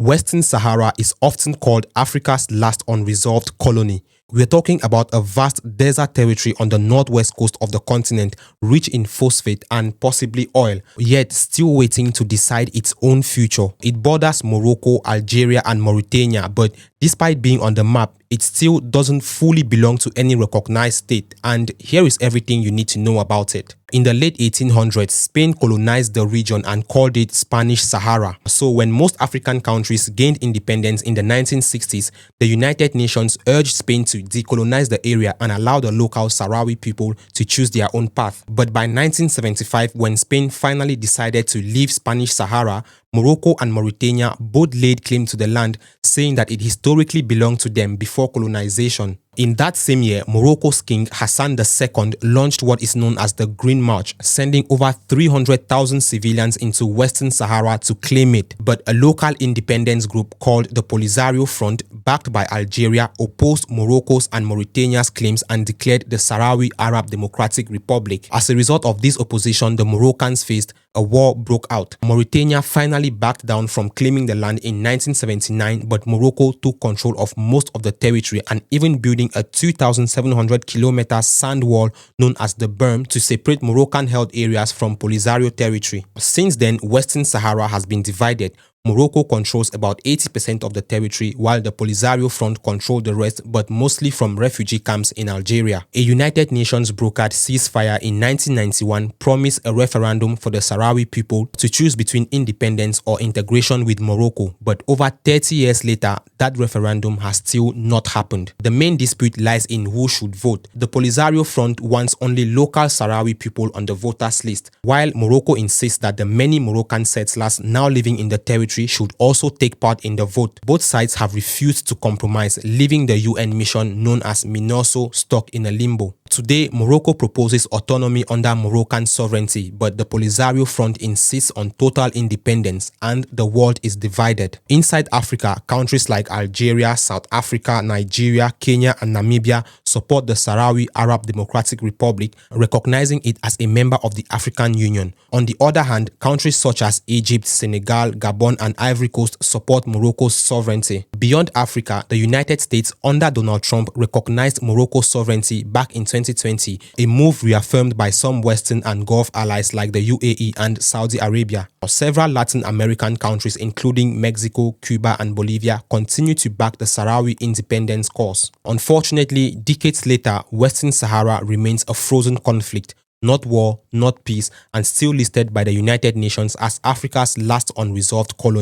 Western Sahara is often called Africa's last unresolved colony. We're talking about a vast desert territory on the northwest coast of the continent, rich in phosphate and possibly oil, yet still waiting to decide its own future. It borders Morocco, Algeria, and Mauritania, but despite being on the map, it still doesn't fully belong to any recognized state, and here is everything you need to know about it. In the late 1800s, Spain colonized the region and called it Spanish Sahara. So when most African countries gained independence in the 1960s, the United Nations urged Spain to decolonize the area and allow the local Sahrawi people to choose their own path. But by 1975, when Spain finally decided to leave Spanish Sahara, Morocco and Mauritania both laid claim to the land, saying that it historically belonged to them before colonization. In that same year, Morocco's king Hassan II launched what is known as the Green March, sending over 300,000 civilians into Western Sahara to claim it. But a local independence group called the Polisario Front, backed by Algeria, opposed Morocco's and Mauritania's claims and declared the Sahrawi Arab Democratic Republic. As a result of this opposition, the Moroccans faced a war broke out. Mauritania finally backed down from claiming the land in 1979, but Morocco took control of most of the territory and even building a 2,700-kilometer sand wall known as the Berm to separate Moroccan-held areas from Polisario territory. Since then, Western Sahara has been divided. Morocco controls about 80% of the territory, while the Polisario Front control the rest, but mostly from refugee camps in Algeria. A United Nations brokered ceasefire in 1991 promised a referendum for the Sahrawi people to choose between independence or integration with Morocco, but over 30 years later, that referendum has still not happened. The main dispute lies in who should vote. The Polisario Front wants only local Sahrawi people on the voters list, while Morocco insists that the many Moroccan settlers now living in the territory should also take part in the vote. Both sides have refused to compromise, leaving the UN mission known as MINURSO stuck in a limbo. Today, Morocco proposes autonomy under Moroccan sovereignty, but the Polisario Front insists on total independence, and the world is divided. Inside Africa, countries like Algeria, South Africa, Nigeria, Kenya, and Namibia support the Sahrawi Arab Democratic Republic, recognizing it as a member of the African Union. On the other hand, countries such as Egypt, Senegal, Gabon, and Ivory Coast support Morocco's sovereignty. Beyond Africa, the United States under Donald Trump recognized Morocco's sovereignty back in 2020, a move reaffirmed by some Western and Gulf allies like the UAE and Saudi Arabia. Several Latin American countries, including Mexico, Cuba, and Bolivia, continue to back the Sahrawi independence cause. Unfortunately, decades later, Western Sahara remains a frozen conflict, not war, not peace, and still listed by the United Nations as Africa's last unresolved colony.